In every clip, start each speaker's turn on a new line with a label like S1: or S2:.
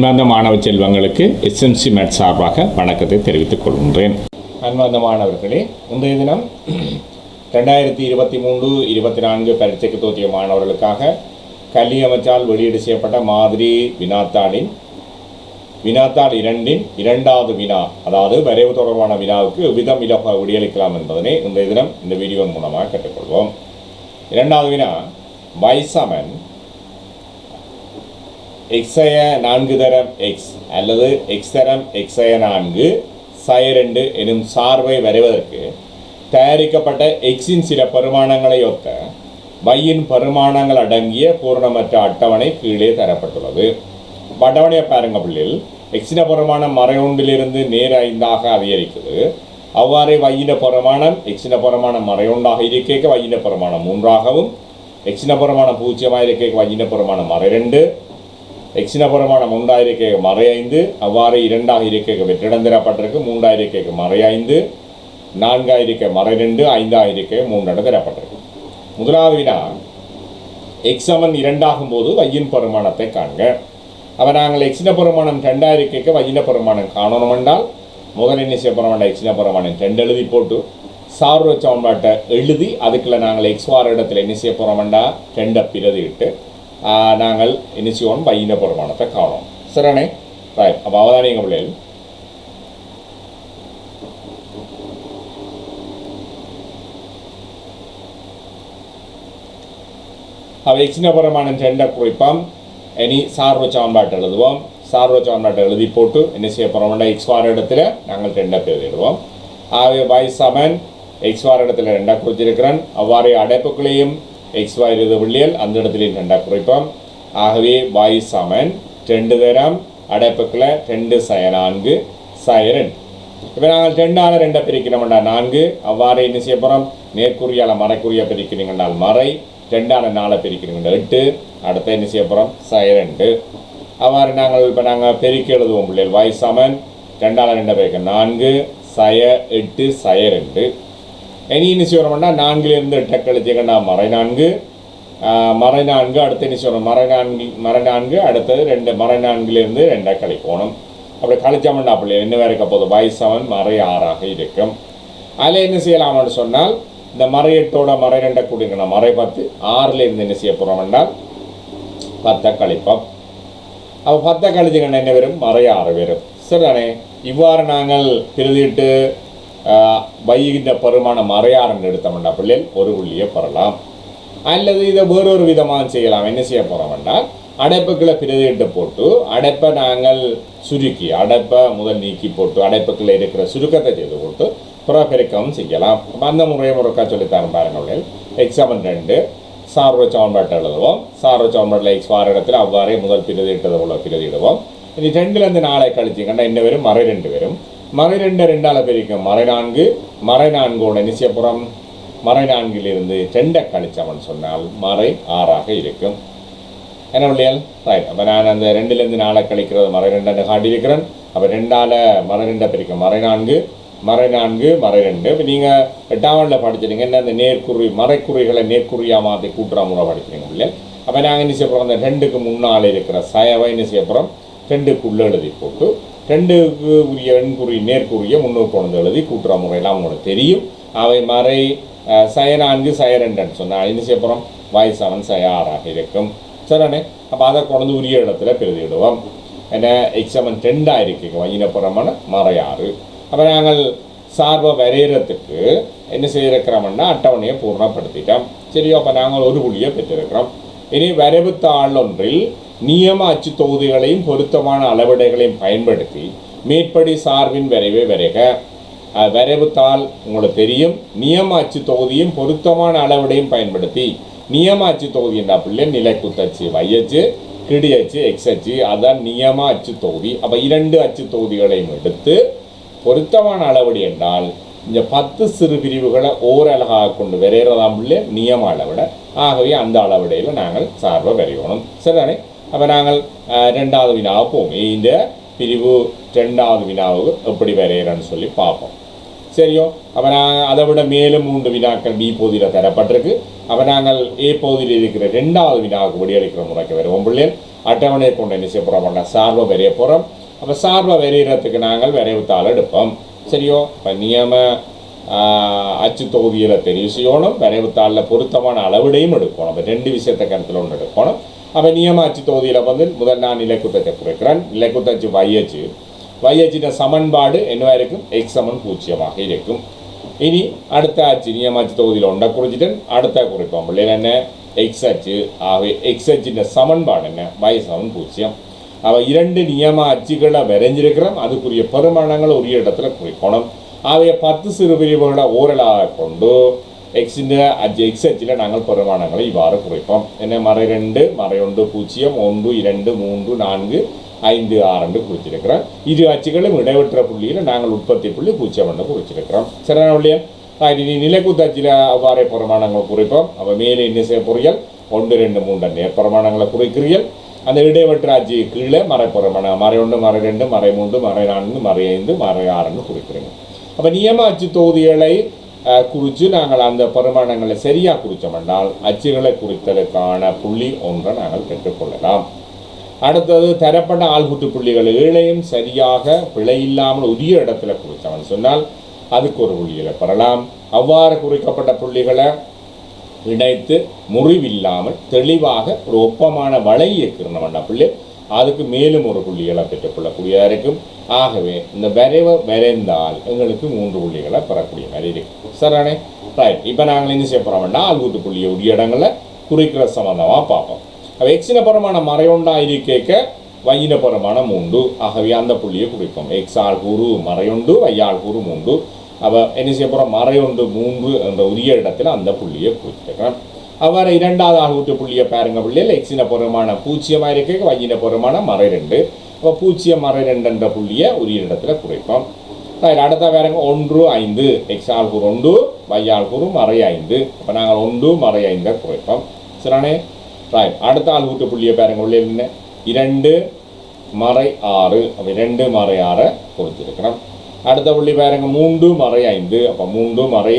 S1: அன்பார்ந்த மாணவ செல்வங்களுக்கு எஸ்எம்சி மேட் சார்பாக வணக்கத்தை தெரிவித்துக் கொள்கின்றேன். அன்பார்ந்த மாணவர்களே, இன்றைய தினம் 2023-24 பரீட்சைக்கு தோற்றிய மாணவர்களுக்காக கல்வி அமைச்சால் வெளியீடு செய்யப்பட்ட மாதிரி வினாத்தாளின் வினாத்தாள் 2இன் 2வது வினா, அதாவது வரைவு தொடர்பான வினாவுக்கு எவ்விதம் இலகுவாக விடையளிக்கலாம் என்பதனை இன்றைய தினம் இந்த வீடியோ மூலமாக கற்றுக்கொள்வோம். 2வது வினா, y சமன் எக்ஸய 4 தரம் எக்ஸ் அல்லது எக்ஸ் தரம் எக்ஸய 4 சய2 எனும் சார்பை வரைவதற்கு தயாரிக்கப்பட்ட எக்ஸின் சில பரிமாணங்களை ஒத்த வையின் பரிமாணங்கள் அடங்கிய பூரணமற்ற அட்டவணை கீழே தரப்பட்டுள்ளது. அட்டவணையை பாருங்க பிள்ளைகள். எக்ஸின பரிமாணம் மறையொன்றிலிருந்து நேர் 5ஆக அதிகரிக்குது. அவ்வாறே வையின பரிமாணம் எக்ஸின பரிமாணம் மறையொன்றாக இருக்க வையின பரிமாணம் 3ஆகவும், எக்ஸின பரிமாணம் 0 இருக்க வையின பரிமாணம் மறை2, எக்ஸின பரிமாணம் 1 இருக்க மறை 5, அவ்வாறு 2ஆக இருக்க வெற்றிடம் தரப்பட்டிருக்கு. 3 இருக்க மறை 5, 4 இருக்க மறை 2, 5 இருக்க 3 தரப்பட்டிருக்கு. முதலாவது வினா, எக்ஸ் சமன் 2 ஆகும்போது வையின் பரிமாணத்தை காண்க. அப்போ நாங்கள் எக்ஸின பரிமாணம் 2 இருக்க வையின பரிமாணம் காணணும் என்றால் முதல் என்ன செய்ய போகிறோம், எக்ஸின பரிமாணம் 2 எழுதி போட்டு சார்பு சமன்பாட்டை எழுதி அதுக்குள்ள நாங்கள் எக்ஸ் வார இடத்துல என்ன செய்ய போகிறோம்டா 2 பிரதிட்டு நாங்கள் என்ன செய்வோம், வையின பரிமாணத்தை காணணும். சரிண்ணே, ரைட். அப்போ அவதானிங்க பிள்ளைகள். அப்போ எக்ஸின பரிமாணம் 2 குறிப்போம். இனி சார்பு சமன்பாட்டை எழுதுவோம். சார்பு சமன்பாட்டை எழுதி போட்டு என்ன செய்ய போகிறோம்னா எக்ஸ் வார இடத்துல நாங்கள் 2 பிரதிடுவோம். ஆகவே y சமன் எக்ஸ் வார இடத்துல 2 குறிச்சிருக்கிறேன். அவ்வாறே அடைப்புகளையும் எக்ஸ் வாய் எழுத பிள்ளைகள் அந்த இடத்துலையும் 2 குறிப்போம். ஆகவே y சமன் 2 தரம் அடைப்புக்களை 2 சய 4 சய 2. இப்போ நாங்கள் 2ஆல் 2 பிரிக்கணும்டா 4. அவ்வாறு என்ன செய்ய போகிறோம், நேர்குறியால் மறைக்குறியாக பிரிக்கிறீங்கன்றால் மறை, 2ஆல் 4 பிரிக்கிறீங்க 8. அடுத்து என்ன செய்ய போகிறோம், சய 2. அவ்வாறு நாங்கள் இப்போ நாங்கள் பெருக்கி எழுதுவோம் பிள்ளைகள். y சமன் 2ஆல் 2 பிரிக்க 4 சய 8 சய 2. இனி என்ன செய்யணும்னா 4லிருந்து 8 கழிச்சிக்கண்டா மறை 4, மறை 4. அடுத்து என்ன செய்யணும், மறை 4 அடுத்தது 2 மறை 4லிருந்து 2 கழிக்கணும். அப்படி கழிச்சோம்னா பிள்ளைகள் என்ன இருக்க போது, y சமன் மறை 6ஆக இருக்கும். அதில் என்ன செய்யலாம்னு சொன்னால் இந்த மறை 8ஓட மறை 2 கூட்டிக்கணும் மறை 10. 6லிருந்து என்ன செய்ய போகிறோம் என்றால் 10 கழிப்போம். அப்போ 10 கழிச்சிக்கணும் என்ன வரும், மறை 6 வரும். சரிதானே. இவ்வாறு நாங்கள் பிரதிட்டு வைகின்ற பரிமாணம் மறை 6 எடுத்தோம்னா பிள்ளைகள் ஒரு புள்ளியை பெறலாம். அல்லது இதை வேறொரு விதமாக செய்யலாம். என்ன செய்ய போகிறோம் என்றால் அடைப்புக்களை பிரதிட்டு போட்டு அடைப்பை நாங்கள் சுருக்கி அடைப்பை முதல் நீக்கி போட்டு அடைப்புக்களை இருக்கிற சுருக்கத்தை செய்து போட்டு புறப்பெருக்கவும் செய்யலாம். அந்த முறைக்கா சொல்லித்தரம் பாருங்கள். எக்ஸ் சமன் 2 சார்பு சமன்பாட்டை எழுதுவோம். சார்பு சமன்பாட்டில் எக்ஸ் வார இடத்துல அவ்வாறே முதல் பிரதிட்டதை போல பிரதிடுவோம். இது 2லேருந்து 4 கழிச்சிங்கன்னா என்ன வரும், மறை 2 வரும். மறை 2 2ஆல் பிரிக்கும் மறை 4, மறை 4ஓட நிச்சயப்புறம் மறை 4லிருந்து 2 கழிச்சவன் சொன்னால் மறை 6ஆக இருக்கும். என்ன பிள்ளைகள், ரைட். அப்போ நான் அந்த 2லேருந்து 4 கழிக்கிறது மறை 2 காட்டியிருக்கிறேன். அப்போ 2ஆல் மறை 2 பிரிக்கும் மறை 4, மறை 4 மறை 2. இப்போ நீங்கள் 8ஆம் படிச்சிருங்க. என்ன அந்த நேர்குறி மறைக்குறிகளை நேர்குறியாக மாற்றி கூட்டுற முறை படிக்கிறீங்க பிள்ளைகள். அப்போ நாங்கள் என்ன செய்யப்படுறோம், அந்த 2க்கு முன்னால் இருக்கிற சயவை என்ன செய்யப்படுறோம் 2க்குள்ளே எழுதி போட்டு 2க்கு உரிய எண்குறி நேர்குறியை முன்னூறு கொண்டு எழுதி கூட்டுற முறையெல்லாம் உங்களுக்கு தெரியும். அவை மறை சய 4 சய 2 சொன்னால் என்ன செய்யப்படுறோம், y சமன் சய 6ஆக இருக்கும். சரிண்ணே. அப்போ அதை கொண்டு உரிய இடத்துல பிரதிடுவோம். ஏன்னா எக்ஸ் சமன் 2 இருக்கு வையின பரிமாண மறை 6. அப்போ நாங்கள் சார்பை வரைகிறதுக்கு என்ன செய்திருக்கிறோம்னா அட்டவணையை பூர்ணப்படுத்திட்டோம். சரியோ. அப்போ நாங்கள் ஒரு புள்ளியை பெற்றிருக்கிறோம். இனி வரைவு தாள் ஒன்றில் நியம அச்சு தொகுதிகளையும் பொருத்தமான அளவிடைகளையும் பயன்படுத்தி மேற்படி சார்பின் வரைவை வரைக. வரைவு தாள் உங்களுக்கு தெரியும். நியம அச்சு தொகுதியும் பொருத்தமான அளவிடையும் பயன்படுத்தி, நியம அச்சு தொகுதி என்ற பிள்ளை நிலைக்குத்தச்சு வையச்சு கிடியச்சு எக்ஸ் அச்சு, அதான் நியம அச்சு தொகுதி. அப்போ 2 அச்சு தொகுதிகளையும் எடுத்து பொருத்தமான அளவடி என்றால் இந்த 10 சிறு பிரிவுகளை ஓரளவாக கொண்டு வரைகிறதாம் பிள்ளை நியம அளவிட. ஆகவே அந்த அளவிடையில் நாங்கள் சார்பை வரையணும். சரிதானே. அப்போ நாங்கள் 2வது வினாவை போவோம். இந்த பிரிவு 2வது வினாவுக்கு எப்படி வரைகிறேன்னு சொல்லி பார்ப்போம். சரியோ. அப்போ நாங்கள் அதை விட மேலும் 3 வினாக்கள் பி பகுதியில் தரப்பட்டிருக்கு. அப்போ நாங்கள் ஏ பகுதியில் இருக்கிற 2வது வினாவுக்கு விடையளிக்கிற முறைக்கு வருவோம் பிள்ளைகள். அட்டவணையை கொண்டு என்ன செய்ய போகிறோம் சார்பை வரைய போகிறோம். அப்போ சார்பை வரைகிறதுக்கு நாங்கள் வரைவுத்தாள் எடுப்போம். சரியோ? இப்போ நியம அச்சு தொகுதியில் தெரிவு செய்யணும், வரைவுத்தாளில் பொருத்தமான அளவிடையும் எடுக்கணும். அப்போ 2 விஷயத்தை கருத்தில் ஒன்று எடுக்கணும். அப்போ நியம அச்சு தொகுதியில் வந்து முதல் நான் நிலைக்குத்தத்தை குறைக்கிறேன். நிலைக்குத்தச்சு வையச்சின சமன்பாடு என்னவா இருக்கும்? எக்ஸ் சமன் 0 இருக்கும். இனி அடுத்த அச்சு நியம அச்சு தொகுதியில் ஒன்றை குறிச்சிட்டேன், அடுத்த குறிப்போம் பிள்ளைகள் என்ன? எக்ஸ் அச்சு. ஆகவே எக்ஸ் அச்சின் சமன்பாடு என்ன? y சமன் 0. அவ 2 நியம அச்சுகளை வரைஞ்சிருக்கிறோம், அதுக்குரிய பெருமானங்களை உரிய இடத்துல குறிக்கணும். ஆகவே 10 சிறு பிரிவுகளை ஓரலாக கொண்டு எக்ஸ் அச்சில் நாங்கள் பெருமானங்களை இவ்வாறு குறிப்போம். என்ன? மறை 2, மறை 1, 0, 1, 2, 3, 4, 5, 6 குறிச்சிருக்கிறோம். இரு அச்சுகளும் இடைவெற்ற புள்ளியில் நாங்கள் உற்பத்தி புள்ளி 0 குறிச்சிருக்கிறோம். சரியான இல்லையா? இனி நிலைக்குத்தச்சில் அவ்வாறே பெருமானங்களை குறிப்போம். அவள் மேலே என்ன செய்ய பொறியல் 1, 2, 3 நேர்பெருமானங்களை குறிக்கிறீர்கள். அந்த இடைவெற்ற அச்சு கீழே மறைப்பெருமானம் மறை 1, மறை 2, மறை 3, மறை 4, மறை 5, மறை 6 குறிக்கிறீங்க. அப்போ நியம அச்சு தொகுதிகளை குறித்து நாங்கள் அந்த பெருமானங்களை சரியாக குறித்தோம் என்றால் அச்சுகளை குறித்தலுக்கான புள்ளி ஒன்றை நாங்கள் பெற்றுக்கொள்ளலாம். அடுத்தது தரப்பட்ட ஆள்கூட்டு புள்ளிகள் 7ஐயும் சரியாக பிழை இல்லாமல் உரிய இடத்துல குறித்தவன் சொன்னால் அதுக்கு ஒரு புள்ளிகளை பெறலாம். அவ்வாறு குறிக்கப்பட்ட புள்ளிகளை இணைத்து முறிவில்லாமல் தெளிவாக ஒரு ஒப்பமான வலை இயக்கிறவன் புள்ளி அதுக்கு மேலும் ஒரு புள்ளிகளை பெற்றுக்கொள்ளக்கூடியதாக இருக்கும். ஆகவே இந்த வரைந்தால் எங்களுக்கு 3 புள்ளிகளை பெறக்கூடிய மாதிரி இருக்கும். சரிதானே? ரைட். இப்போ நாங்கள் என்ன செய்ய போகிறோம்னா ஆள்கூட்டு புள்ளியை உரிய இடங்களில் குறிக்கிற சம்பந்தமாக பார்ப்போம். அப்போ எக்ஸின பெருமானம் மறையொண்டா இருக்க வையின பெருமானம் 3. ஆகவே அந்த புள்ளியை குறிப்போம். எக்ஸ் ஆள் கூறு மறையொண்டு, வையாள் கூறு 3. அப்போ என்ன செய்ய போகிறோம்? மறையொண்டு 3 என்ற உரிய இடத்துல அந்த புள்ளியை குறிச்சிருக்கிறோம். அவ்வாறு 2வது ஆள்கூட்டு புள்ளியை பாருங்க பிள்ளைகள். எக்ஸின பெருமானம் 0 இருக்க, வையின பெருமானம் மறை 2. அப்போ 0, மறை 2 என்ற புள்ளியை உரிய இடத்துல குறிப்போம். அடுத்த பாருங்க 1, 5. எக்ஸ் ஆள் கூறு 1, வையாள் கூறு மறை 5. அப்போ நாங்கள் 1, மறை 5 குறிப்போம். சரிதானே? ரைட். அடுத்த ஆள்கூட்டு புள்ளியை பாருங்க உள்ளே என்ன? 2, மறை 6. அப்போ 2, மறை 6 குறிச்சிருக்கிறோம். அடுத்த புள்ளி பாருங்க 3, மறை 5. அப்போ 3, மறை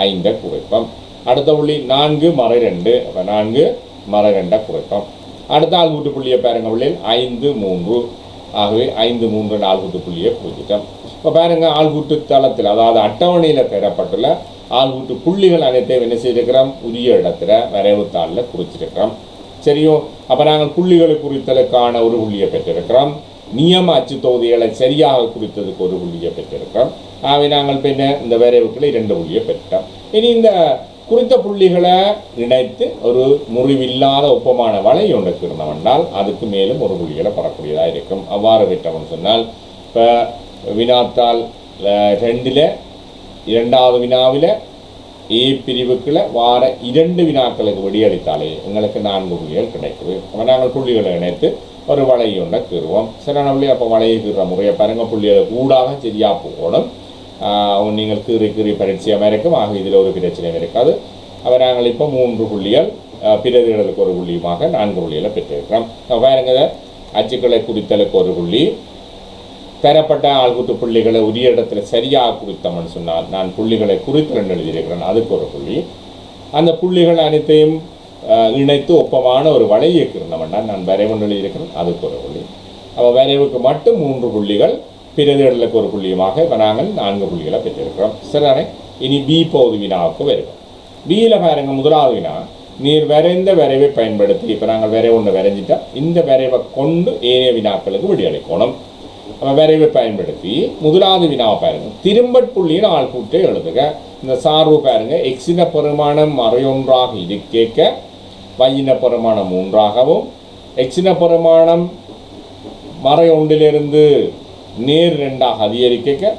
S1: 5 குறிப்போம். அடுத்த புள்ளி 4, மறை 2. அப்போ 4, மறை 2 குறிப்போம். அடுத்த ஆள்கூட்டு புள்ளியை பாருங்க உள்ளே 5, 3. ஆகவே 5, 3 ஆள்கூட்டு புள்ளியை குறிச்சிட்டோம். இப்போ பாருங்க ஆள்கூட்டு தளத்தில் அதாவது அட்டவணையில் பெறப்பட்டுள்ள ஆள்கூட்டு புள்ளிகள் அனைத்தையும் என்ன செய்திருக்கிறோம்? உரிய இடத்துல வரைவுத்தாளில் குறிச்சிருக்கிறோம். சரியோ? அப்போ நாங்கள் புள்ளிகளை குறித்தலுக்கான ஒரு புள்ளியை பெற்றிருக்கிறோம். நியம அச்சு தொகுதிகளை சரியாக குறித்ததுக்கு ஒரு புள்ளியை பெற்றிருக்கிறோம். ஆகவே நாங்கள் பின்ன இந்த வரைவுக்குள்ள 2 புள்ளியை பெற்றோம். இனி இந்த குறித்த புள்ளிகளை இணைத்து ஒரு முறிவில்லாத ஒப்பமான வலை ஒன்றுக்கு இருந்தவனால் அதுக்கு மேலும் ஒரு புள்ளிகளை பெறக்கூடியதாக இருக்கும். அவ்வாறு பெற்றவன் சொன்னால் இப்போ வினாத்தாள் 2ல் 2வது வினாவில் ஏ பிரிவுக்குள்ள வார 2 வினாக்களுக்கு விடியளித்தாலே எங்களுக்கு 4 புள்ளிகள் கிடைக்குது. அப்போ நாங்கள் புள்ளிகளை இணைத்து ஒரு வலை ஒன்றை கீறுவோம். சரியான புள்ளி. அப்போ வலையை கீறுற முறையை பாருங்க. புள்ளிகளை கூடாக சரியாக போகணும். நீங்கள் கீறி பரிச்சயமாக இருக்கும். ஆக இதில் ஒரு பிரச்சனையும் இருக்காது. அப்போ நாங்கள் இப்போ 3 புள்ளிகள் பிரதிகளுக்கு ஒரு புள்ளியுமாக 4 புள்ளிகளை பெற்றிருக்கிறோம். பாருங்க அச்சுக்களை குறித்தலுக்கு ஒரு புள்ளி, பெறப்பட்ட ஆள்கூட்டு புள்ளிகளை உரிய இடத்துல சரியாக குறித்தோம்னு சொன்னால் நான் புள்ளிகளை குறித்து எழுதியிருக்கிறேன், அதுக்கு ஒரு புள்ளி. அந்த புள்ளிகள் அனைத்தையும் இணைத்து ஒப்பமான ஒரு வலை இயக்கிறோம்னா நான் வரைவு எழுதியிருக்கிறேன், அதுக்கு ஒரு புள்ளி. அப்போ வரைவுக்கு மட்டும் 3 புள்ளிகள், பிரதிகளுக்கு ஒரு புள்ளியுமாக இப்போ நாங்கள் 4 புள்ளிகளை பெற்றிருக்கிறோம். சரிதானே? இனி பி பகுதி வினாவுக்கு வருவோம். பியில் பாருங்க முதலாவது வினா, நீர் வரைந்த வரைவை பயன்படுத்தி இப்போ நாங்கள் வரைவு ஒன்று வரைஞ்சிட்டா இந்த வரைவை கொண்டு ஏனைய வினாக்களுக்கு விடியளிக்கணும். வரைவை பயன்படுத்தி முதலாவது வினாவை பாருங்க. திரும்பட் புள்ளியின் ஆள்கூட்டை எழுதுக. இந்த சார்பு பாருங்க. எக்ஸின பெருமானம் மறையொன்றாக இருக்க, வையின பெருமானம் 3ஆகவும், எக்ஸின பெருமானம் மறை 1லிருந்து நேர் 2ஆக அதிகரிக்க,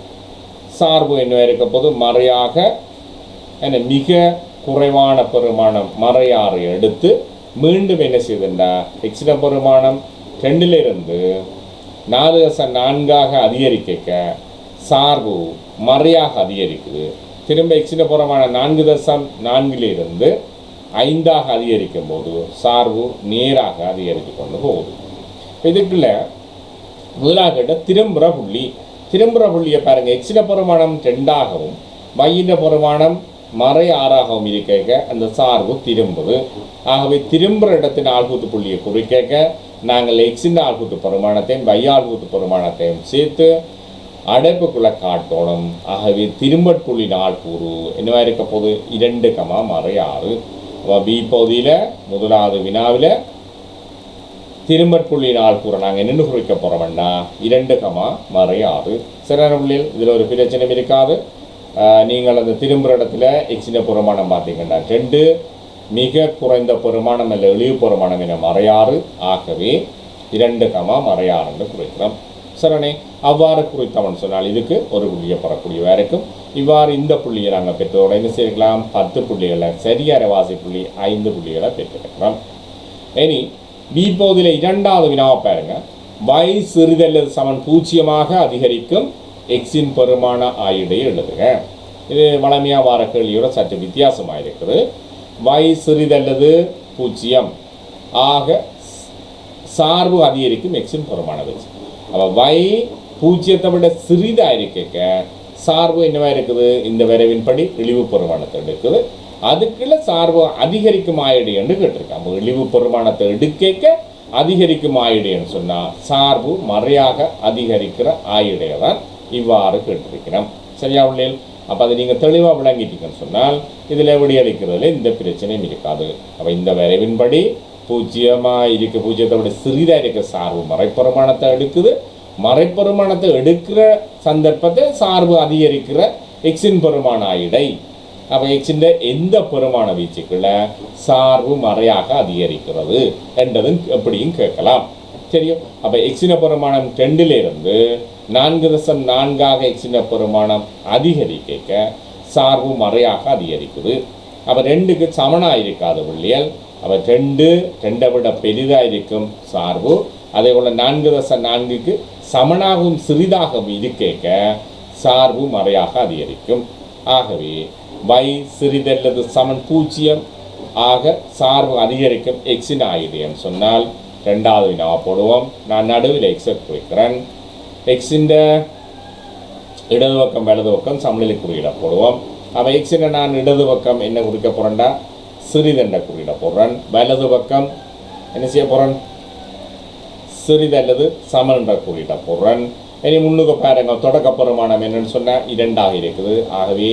S1: சார்பு என்ன இருக்க போது மறையாக என்ன மிக குறைவான பெருமானம் மறை 6 எடுத்து மீண்டும் என்ன செய்யுதுண்டா எக்ஸின பெருமானம் 2லிருந்து 4.4ஆக அதிகரிக்க சார்பு மறையாக அதிகரிக்குது. திரும்ப எக்ஸின பெருமான 4.4லிருந்து 5ஆக அதிகரிக்கும் போது சார்பு நேராக அதிகரித்து கொண்டு போகுது. இதுக்குள்ள முதலாக திரும்புகிற புள்ளியை பாருங்கள். எக்ஸின பெருமானம் 2ஆகவும் வையின பெருமானம் மறை 6ஆகவும் இருக்க அந்த சார்பு திரும்புது. ஆகவே திரும்புகிற இடத்தின் ஆள்கூட்டு புள்ளியை குறிக்க நாங்கள் எக்ஸின் ஆள்கூட்டு பெருமானத்தையும் y ஆள்கூட்டு பெருமானத்தையும் சேர்த்து அடைப்புக்குள்ள காட்டணும். ஆகவே திரும்பட்புள்ளி நாள்கூறு என்னவா இருக்க போது 2,6. பி பகுதியில் முதலாவது வினாவில் திரும்பட்புள்ளி நாள்கூறை நாங்கள் என்னென்னு குறிக்க போகிறோம்னா 2,6. சரியான பிள்ளைகள், இதில் ஒரு பிரச்சனை இருக்காது. நீங்கள் அந்த திரும்புகிற இடத்துல எக்ஸின பெருமானம் பார்த்தீங்கன்னா 2, மிக குறைந்த பெருமானம் இல்லை இழிவு பெருமானம் என 6. ஆகவே 2,6 குறிக்கிறோம். சரணே, அவ்வாறு குறித்தவன் சொன்னால் இதுக்கு ஒரு புள்ளியை பெறக்கூடியவா இருக்கும். இவ்வாறு இந்த புள்ளியை நாங்கள் பெற்றதோட என்ன செய்யலாம், 10 புள்ளிகளை, சரியான வாசி புள்ளி 5 புள்ளிகளை பெற்றிருக்கிறோம். இனி பி பகுதியில் 2வது வினாவை பாருங்க. y சிறிதல்லது சமன் 0 அதிகரிக்கும் எக்ஸின் பெருமான ஆயுடைய எழுதுக. இது வளமையாக வார கேள்வியோட சற்று வித்தியாசமாக இருக்குது. y சிறிதல்லது 0 ஆக சார்பு அதிகரிக்கும் எக்ஸின் பெருமானது. அப்போ y 0 விட சிறிதாக இருக்க சார்பு என்னவா இருக்குது, இந்த வரைவின்படி இழிவு பெருமானத்தை எடுக்குது. அதுக்குள்ள சார்பு அதிகரிக்கும் ஆயுடு என்று கேட்டிருக்காங்க. இழிவு பெருமானத்தை எடுக்க அதிகரிக்கும் ஆயுடைன்னு சொன்னால் சார்பு மறையாக அதிகரிக்கிற ஆயுடைய தான் இவ்வாறு கேட்டிருக்கிறோம். சரியா உள்ளேன்? அப்போ அதை நீங்கள் தெளிவாக விளங்கிட்டீங்கன்னு சொன்னால் இதில் விடியளிக்கிறதுல இந்த பிரச்சனையும் இருக்காது. அப்போ இந்த வரைவின்படி 0 விட சிறிதாக இருக்க சார்பு மறைப்பெருமானத்தை எடுக்குது. மறைப்பெருமானத்தை எடுக்கிற சந்தர்ப்பத்தை சார்பு அதிகரிக்கிற எக்ஸின் பெருமான ஆயுடை. அப்போ எக்ஸின் எந்த பெருமான வீச்சுக்குள்ள சார்பு மறையாக அதிகரிக்கிறது என்றதும் எப்படியும் கேட்கலாம். தெரியும். அப்போ எக்ஸின பெருமானம் 2லிருந்து 4.4 எக்ஸின பெருமானம் அதிகரிக்க சார்பு மறையாக அதிகரிக்குது. அப்போ 2க்கு சமனாக இருக்காது புள்ளியல். அப்போ 2 விட பெரிதாக இருக்கும் சார்பு. அதே போல் 4.4க்கு சமனாகவும் சிறிதாகவும் இருக்க சார்பு மறையாக அதிகரிக்கும். ஆகவே y சிறிதல்லது சமன் 0 ஆக சார்பு அதிகரிக்கும் எக்ஸின் ஆயுடையன்னு சொன்னால் 2வது வினாவை போடுவோம். நான் நடுவில் எக்ஸை குறிக்கிறேன். எக்ஸின் இடது பக்கம் வலது பக்கம் சமநிலை குறியிட போடுவோம். அப்போ எக்ஸின் நான் இடது பக்கம் என்ன குறிக்க போகிறேன்டா, சிறிதென்ற குறியிட போடுறேன். வலது பக்கம் என்ன செய்ய போகிறேன், சிறிதல்லது சமன்ற குறியிட போடுறேன். இனி முன்னுக்கு பாருங்க, தொடக்க பெருமானம் என்னன்னு சொன்னால் 2ஆக இருக்குது. ஆகவே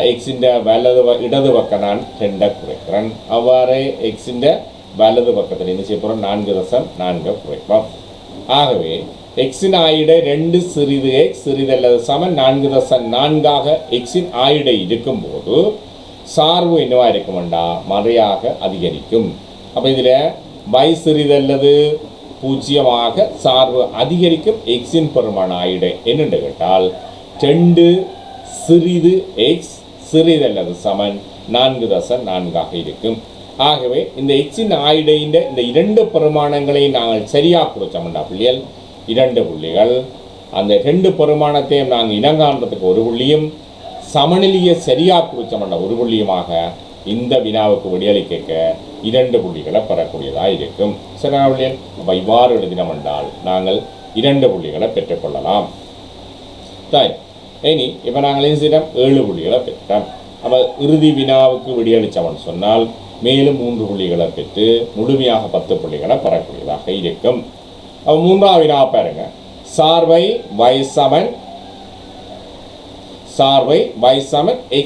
S1: எக்ஸின் இடது பக்கம் நான் 2 குறைக்கிறேன். அவ்வாறு எக்ஸின் வலது பக்கத்தில் என்ன செய்ய போகிறோம், 4.4 குறைப்போம். ஆகவே எக்ஸின் ஆயுடை 2 சிறிது எக்ஸ் சிறிதல்லது சமன் 4.4 எக்ஸின் ஆயுடை இருக்கும்போது சார்பு என்னவா இருக்குமெண்டா மறையாக அதிகரிக்கும். அப்போ இதில் y சிறிதல்லது 0 சார்பு அதிகரிக்கும் எக்ஸின் பெருமான ஆயுடை என்னென்று கேட்டால் 2 சிறிது எக்ஸ் சிறிதல்லது சமன் 4.4 இருக்கும். ஆகவே இந்த எக்ஸின் ஆயுடையின் இந்த 2 பெருமானங்களை நாங்கள் சரியாக குறிச்சோம்டா பிள்ளைகள், 2 புள்ளிகள். அந்த 2 பெருமானத்தையும் நாங்கள் இனங்காண்றதுக்கு 1 புள்ளியும், சமநிலையை சரியாக குறிச்சோம்டா 1 புள்ளியுமாக இந்த வினாவுக்கு விடியளிக்க 2 புள்ளிகளை பெறக்கூடியதாக இருக்கும். சரியான பிள்ளைகள்? அப்போ இவ்வாறு எழுதினோம் என்றால் நாங்கள் 2 புள்ளிகளை பெற்றுக்கொள்ளலாம். இனி இப்போ நாங்கள் என்ன செய்யறோம், 7 புள்ளிகளை பெற்றோம். அப்போ இறுதி வினாவுக்கு விடியளித்தவன் சொன்னால் மேலும் 3 புள்ளிகளை பெற்று முழுமையாக 10 புள்ளிகளை பெறக்கூடியதாக இருக்கும். அப்போ 3வது வினா பாருங்க. சார்பை y சமன்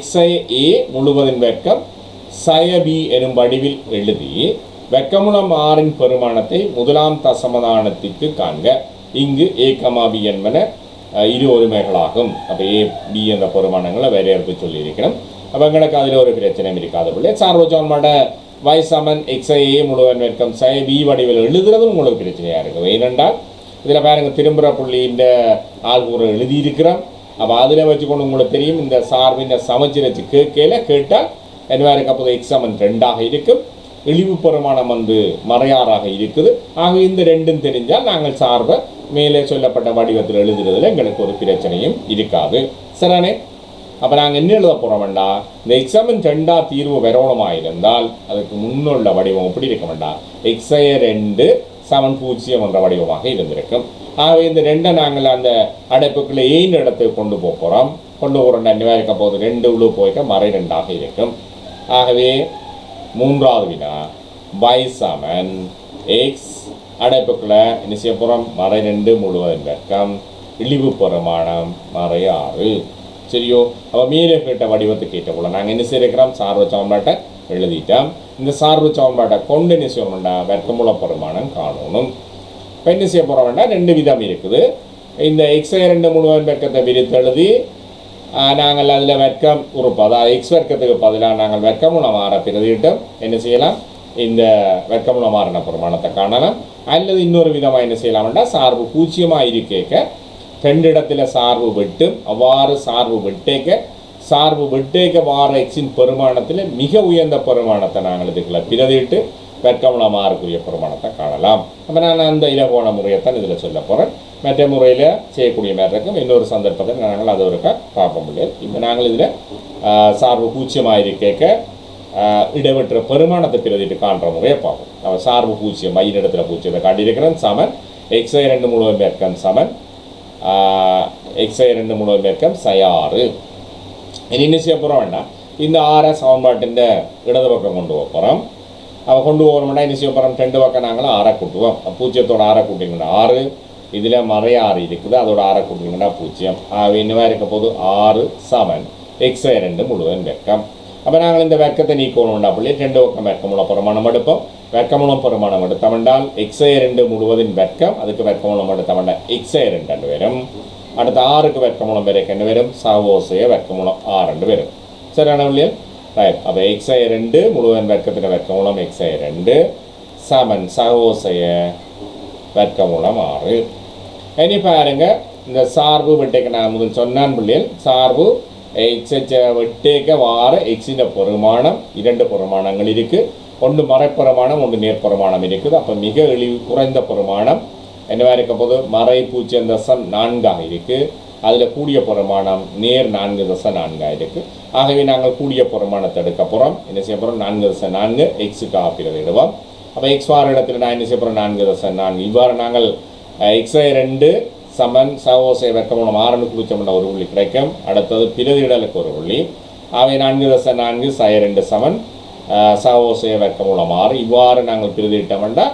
S1: xi a முழுவதின் வர்க்கம் சய b எனும் வடிவில் எழுதி வர்க்கமூலம் 6 பெருமானத்தை முதலாம் தசமதானத்திற்கு காண்க. இங்கு a, b என்பன இரு ஒருமைகளாகும். அப்போ ஏ பி என்ற பெருமானங்களை வரையறுத்து சொல்லியிருக்கிறோம். அப்போ எங்களுக்கு அதில் ஒரு பிரச்சனை இருக்காது பிள்ளை. சார்பு சமன்பாட்டை y சமன் xi a முழுவதின் வர்க்கம் சய b வடிவில் எழுதுறதும் உங்களுக்கு பிரச்சனையாக இருக்குது. ஏனென்றால் இதில் பாருங்கள் திரும்புகிற புள்ளி இந்த ஆள்கூரை எழுதியிருக்கிறோம். அப்போ அதில் வச்சுக்கொண்டு உங்களுக்கு தெரியும் இந்த சார்பின் சமச்சீரச்சு கேட்டால் என்னவா இருக்க அப்போது எக்ஸ் சமன் 2ஆக இருக்கும். இழிவு பெருமானம் மறையாறாக இருக்குது. ஆக இந்த 2ம் தெரிஞ்சால் நாங்கள் சார்பை மேலே சொல்லப்பட்ட வடிவத்தில் எழுதுறதுல எங்களுக்கு ஒரு பிரச்சனையும் இருக்காது. சரியானே? அப்போ நாங்கள் என்ன எழுத போகிறோம்டா, இந்த எக்ஸாமின் 2ஆ தீர்வு வரணுமாக இருந்தால் அதுக்கு முன்னுள்ள வடிவம் எப்படி இருக்க வேண்டாம், xi 2 சமன் 0 என்ற வடிவமாக இருந்திருக்கும். ஆகவே இந்த 2 நாங்கள் அந்த அடைப்புக்குள்ளே ஏன் இடத்துக்கு கொண்டு போகிறோம். என்னவா இருக்க போது 2 உள்ள போய்க்க மறை 2ஆக இருக்கும். ஆகவே 3வது வினா y சமன் எக்ஸ் அடைப்புக்குள்ள என்ன செய்ய போகிறோம் மறை 2 முழுவதின் வர்க்கம் இழிவு பெருமானம் மறை 6 சரியோ. அப்போ மீறி கேட்ட வடிவத்துக்கு கேட்ட போல நாங்கள் என்ன செய்திருக்கிறோம் சார்பு சமன்பாட்டை எழுதிட்டோம். இந்த சார்பு சமன்பாட்டை கொண்டு என்ன செய்ய வேண்டாம் வர்க்கமூல பெருமானம் காணணும். இப்போ என்ன செய்ய போகிறோம் வேண்டாம் 2 விதம் இருக்குது. இந்த எக்ஸை 2 முழுவதின் வர்க்கத்தை விரித்து எழுதி நாங்கள் அதில் வர்க்கம் உறுப்பு அதாவது எக்ஸ் வர்க்கத்துக்கு பதிலாக நாங்கள் வர்க்கமூலம் மாற பிரதியிட்டும் என்ன செய்யலாம் இந்த வர்க்கமூலம் மாறின பெருமானத்தை காணலாம். அல்லது இன்னொரு விதமாக என்ன செய்யலாம்னா சார்பு பூஜ்ஜியமாக இருக்கேக்க 2 இடத்துல சார்பு விட்டு அவ்வாறு சார்பு விட்டேக்க வார எக்ஸின் பெருமானத்தில் மிக உயர்ந்த பெருமானத்தை நாங்கள் இதுக்குள்ள பிரதிட்டு வர்க்கமூலம் மாறக்கூடிய பெருமானத்தை காணலாம். அப்போ நான் அந்த இலகுவான முறையைத்தான் இதில் சொல்ல போகிறேன். மற்ற முறையில் செய்யக்கூடிய மாதிரி இருக்கும். இன்னொரு சந்தர்ப்பத்தில் நாங்கள் அதை ஒருக்கா பார்க்க முடியாது. இப்போ நாங்கள் இதில் சார்பு பூஜ்ஜியமாக இருக்கேக்க இடைவெற்ற பெருமானத்தை பிரதிட்டு காண்ற முறையை பார்ப்போம். நம்ம சார்பு பூஜ்ஜியம் இடத்துல பூஜ்ஜியத்தை காட்டியிருக்கிறேன் சமன் எக்ஸை 2 முழுவதும் வர்க்கம் சமன் எக்ஸை 2 முழுவதும் வர்க்கம் 6. இனி என்ன செய்ய போகிறோம் வேண்டாம் இந்த 6 சமன்பாட்டின் இடது பக்கம் கொண்டு போகிறோம். அவள் கொண்டு போகிறோம்னா என்ன செய்ய போகிறோம் 2 பக்கம் நாங்களும் 6 கூட்டுவோம். பூஜ்ஜியத்தோட 6 கூட்டிங்கன்னா 6 இதில் மறை 6 இருக்குது அதோட 6 கூட்டிங்கன்னா 0. இன்னும் இருக்க போது 6 சமன் எக்ஸை 2 முழுவதும் வர்க்கம். அப்போ நாங்கள் இந்த வர்க்கத்தை நீக்கணும்னா பிள்ளை 2 பக்கம் வர்க்கமூல பெருமானம் எடுப்போம். வர்க்கமூலம் பெருமானம் எடுத்தவென்றால் எக்ஸை 2 முழுவதின் வர்க்கம் அதுக்கு வர்க்கமூலம் எடுத்தவென்றால் எக்ஸை 2 வரும். அடுத்த 6க்கு வர்க்கமூலம் வரைக்கும் என்ன வரும் சகோசைய வர்க்கமூலம் 6 வரும். சரியான இல்லையா ரைட். அப்போ எக்ஸை 2 முழுவதின் வர்க்கத்தின் வர்க்கமூலம் எக்ஸை 2 சமன் சகோசைய வர்க்கமூலம் 6. இனி பாருங்க இந்த சார்பு வெட்டைக்கு நான் முதல் சொன்னான் பிள்ளைகள் சார்பு எக்ஸை வெட்டேக்க வார எக்ஸின் பெருமானம் 2 பெருமானங்கள் இருக்குது. ஒன்று மறைப்பெருமானம் ஒன்று நேர்பெருமானம் இருக்குது. அப்போ மிக குறைந்த பெருமானம் என்னவா இருக்க போது மறை 0.4 இருக்குது. அதில் கூடிய பெருமானம் நேர் 4.4 இருக்குது. ஆகவே நாங்கள் கூடிய பெருமானத்தை எடுக்க போகிறோம். என்ன செய்ய போகிறோம் 4.4 எக்ஸுக்கு ஆப்பிடுவோம். அப்போ எக்ஸ் வார இடத்துல நான் என்ன செய்ய போகிறோம் 4.4 இவ்வாறு நாங்கள் எக்ஸை 2 சமன் சகோசை வர்க்கமூலம் 6 குறிச்சோம்னா ஒரு புள்ளி கிடைக்கும். அடுத்தது பிரதியிடலுக்கு ஒரு புள்ளி. அவை 4.4 2 சமன் சகோசை வர்க்கமூலம் 6 இவ்வாறு நாங்கள் பிரதியிட்டோம்னா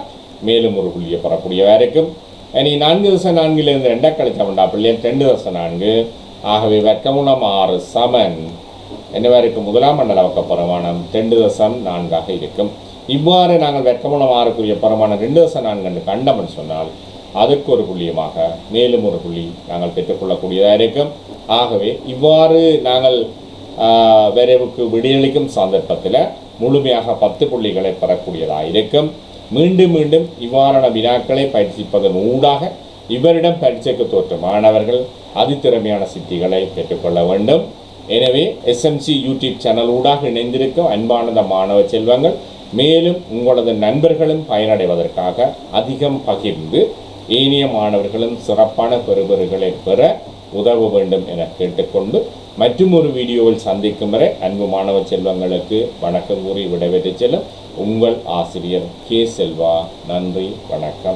S1: மேலும் ஒரு புள்ளியை பெறக்கூடியவா இருக்கும். இனி 4.4 2 கழிச்சோம்னா பிள்ளை 2.4. ஆகவே வர்க்கமூலம் 6 சமன் என்னவா இருக்கும் முதலாம் மண்டல வர்க்க பெருமானம் 2.4 இருக்கும். இவ்வாறு நாங்கள் வர்க்கமூலம் 6 பெருமானம் 2.4 என்று கண்டோம்னு சொன்னால் அதுக்கு ஒரு புள்ளியமாக மேலும் ஒரு புள்ளி நாங்கள் பெற்றுக்கொள்ளக்கூடியதாக இருக்கும். ஆகவே இவ்வாறு நாங்கள் விரைவுக்கு விடியளிக்கும் சந்தர்ப்பத்தில் முழுமையாக 10 புள்ளிகளை பெறக்கூடியதாக இருக்கும். மீண்டும் மீண்டும் இவ்வாறான வினாக்களை பயிற்சிப்பதன் ஊடாக இவரிடம் பரீட்சைக்கு தோற்றும் மாணவர்கள் அதித்திறமையான சித்திகளை பெற்றுக்கொள்ள வேண்டும். எனவே SMC யூடியூப் சேனல் ஊடாக இணைந்திருக்கும் அன்பானந்த மாணவ செல்வங்கள் மேலும் உங்களது நண்பர்களும் பயனடைவதற்காக அதிகம் பகிர்ந்து ஏனைய மாணவர்களும் சிறப்பான பெறுபேறுகளை பெற உதவ வேண்டும் என கேட்டுக்கொண்டு மற்றும் ஒரு வீடியோவில் சந்திக்கும் வரை அன்பு மாணவ செல்வங்களுக்கு வணக்கம் கூறி விடைபெற்று செல்லும் உங்கள் ஆசிரியர் கே. செல்வா. நன்றி, வணக்கம்.